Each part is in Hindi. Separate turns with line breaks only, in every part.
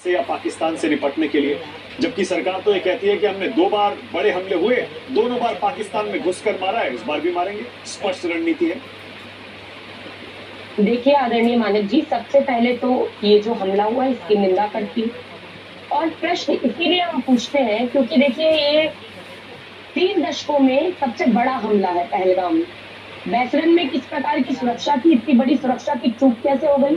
से या पाकिस्तान से निपटने के लिए, जबकि सरकार तो ये कहती है कि हमने 2 बार बड़े हमले हुए, दोनों बार पाकिस्तान में घुसकर मारा है, इस बार भी मारेंगे। स्पष्ट रणनीति है।
देखिए आदरणीय मानव जी, सबसे पहले तो ये जो हमला हुआ है इसकी निंदा करती हूँ और प्रश्न इसीलिए हम पूछते हैं क्योंकि देखिए ये 3 दशकों में सबसे बड़ा हमला है पहलगाम में। बैसरन में किस प्रकार की सुरक्षा थी, इतनी बड़ी सुरक्षा की चूक कैसे हो गई?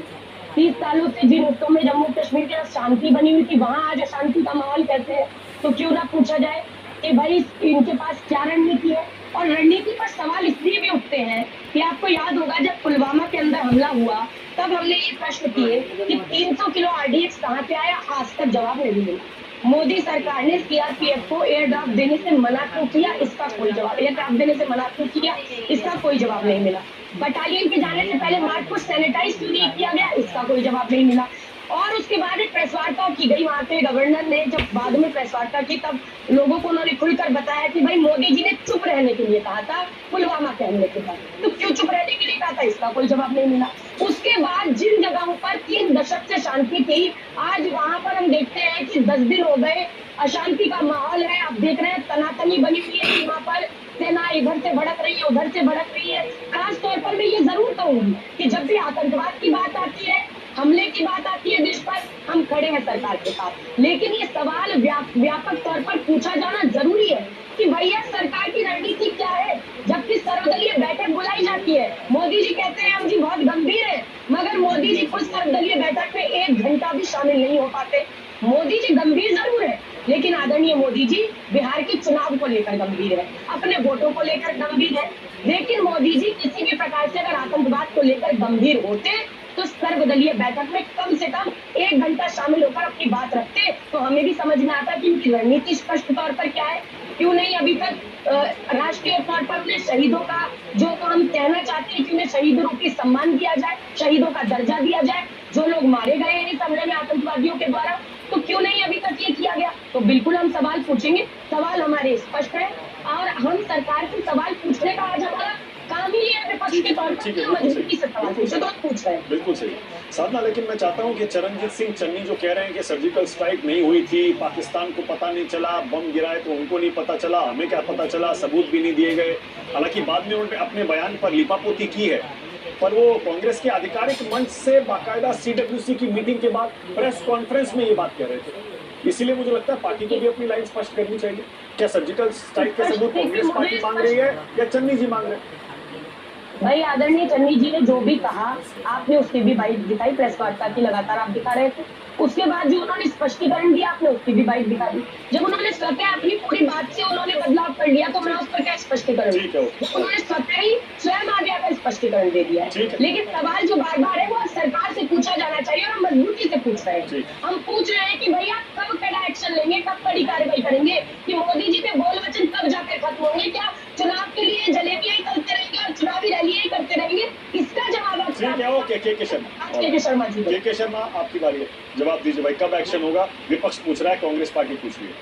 30 सालों से जिन हिस्सों में जम्मू कश्मीर के शांति बनी हुई थी, वहां आज अशांति का माहौल कैसे है? तो क्यों ना पूछा जाए कि भाई इनके पास क्या रणनीति है? और रणनीति पर सवाल इसलिए भी उठते हैं कि आपको याद होगा जब पुलवामा के अंदर हमला हुआ तब हमने ये प्रश्न किए कि 300 किलो आरडीएक्स कहां से आया, आज तक जवाब नहीं मिला। मोदी सरकार ने सीआरपीएफ को एयर ड्राफ्ट देने से मना क्यों किया, इसका कोई जवाब, एयर ड्राफ्ट देने से मना क्यों किया, इसका कोई जवाब नहीं मिला। बटालियन के जाने से पहले मार्च को सैनिटाइज क्यों नहीं किया गया, इसका कोई जवाब नहीं मिला। और उसके बाद एक प्रेस वार्ता की गई, वहां पे गवर्नर ने जब बाद में प्रेस वार्ता की तब लोगों को उन्होंने खुलकर बताया कि भाई मोदी जी ने चुप रहने के लिए कहा था पुलवामा के हमले के बाद, तो क्यों चुप रहने के लिए कहा था, इसका कोई जवाब नहीं मिला। उसके बाद जिन जगहों पर 3 दशक से शांति थी, आज वहां पर हम देखते हैं कि 10 दिन हो गए अशांति का माहौल है। आप देख रहे हैं तनातनी बनी हुई है सीमा पर, सेना इधर से भड़क रही है, उधर से भड़क रही है। खास तौर पर मैं ये जरूर कहूंगी कि जब भी आतंकवाद की बात आती है, हमले की बात आती है देश पर, हम खड़े हैं सरकार के साथ, लेकिन ये सवाल व्यापक तौर पर पूछा जाना जरूरी है कि भैया सरकार की रणनीति क्या है। जबकि सर्वदलीय बैठक बुलाई जाती है, मोदी जी कहते हैं हम जी बहुत गंभीर है, मगर मोदी जी खुद सर्वदलीय बैठक में 1 घंटा भी शामिल नहीं हो पाते। मोदी जी गंभीर जरूर है, लेकिन आदरणीय मोदी जी बिहार के चुनाव को लेकर गंभीर है, अपने वोटों को लेकर गंभीर है। लेकिन मोदी जी किसी भी प्रकार से अगर आतंकवाद को लेकर गंभीर होते तो सर्वदलीय बैठक में कम से कम 1 घंटा शामिल होकर अपनी बात रखते, तो हमें भी समझ में आता कि उनकी रणनीति स्पष्ट तौर पर क्या है। क्यों नहीं अभी तक राष्ट्रीय तौर पर उन्हें शहीदों का जो हम कहना चाहते हैं कि उन्हें शहीदों के सम्मान दिया जाए, शहीदों का दर्जा दिया जाए, जो लोग मारे गए हैं इस हमले में आतंकवादियों के द्वारा, तो क्यों नहीं अभी तक ये किया गया? तो बिल्कुल हम सवाल पूछेंगे, सवाल हमारे स्पष्ट है और हम सरकार से सवाल पूछने का आज हमारा काम ही है, विपक्ष के तौर पर मजबूती से सवाल पूछे तो पूछ रहे हैं।
बिल्कुल सही साधना, लेकिन मैं चाहता हूं कि चरणजीत सिंह चन्नी जो कह रहे हैं कि सर्जिकल स्ट्राइक नहीं हुई थी, पाकिस्तान को पता नहीं चला, बम गिराए तो उनको नहीं पता चला, हमें क्या पता चला, सबूत भी नहीं दिए गए। हालांकि बाद में उन्होंने अपने बयान पर लिपापोती की है, पर वो कांग्रेस के आधिकारिक मंच से बाकायदा सीडब्ल्यूसी की मीटिंग के बाद प्रेस कॉन्फ्रेंस में ये बात कह रहे थे। इसीलिए मुझे लगता है पार्टी को भी अपनी लाइन स्पष्ट करनी चाहिए। क्या सर्जिकल स्ट्राइक के सबूत कांग्रेस पार्टी मांग रही है या चन्नी जी मांग रहे हैं?
भाई आदरणीय चन्नी जी ने जो भी कहा आपने उसकी भी बाइट दिखाई, प्रेस वार्ता की लगातार आप दिखा रहे थे। उसके बाद जो उन्होंने स्पष्टीकरण दिया आपने उसकी भी बाइट दिखा दी। जब उन्होंने स्वतः अपनी पूरी बात से उन्होंने बदलाव कर लिया तो मैं उस पर क्या स्पष्टीकरण दिया? उन्होंने स्वतः ही स्वयं आगे आकर स्पष्टीकरण दे दिया है। लेकिन सवाल जो बार बार है वो सरकार से पूछा जाना चाहिए और हम मजबूती से पूछ रहे हैं। हम पूछ रहे हैं कि भैया कब कड़ा एक्शन लेंगे, कब कड़ी कार्रवाई करेंगे, कि मोदी जी के बोल वचन कब जाकर खत्म होंगे? क्या चुनाव के लिए जलेबियां ही करते रहेंगे और चुनावी रैलियां ही करते रहेंगे? इसका जवाब आप
के शर्मा जी, के शर्मा आपकी बारी है, जवाब दीजिए भाई, कब एक्शन होगा? विपक्ष पूछ रहा है, कांग्रेस पार्टी पूछ रही है।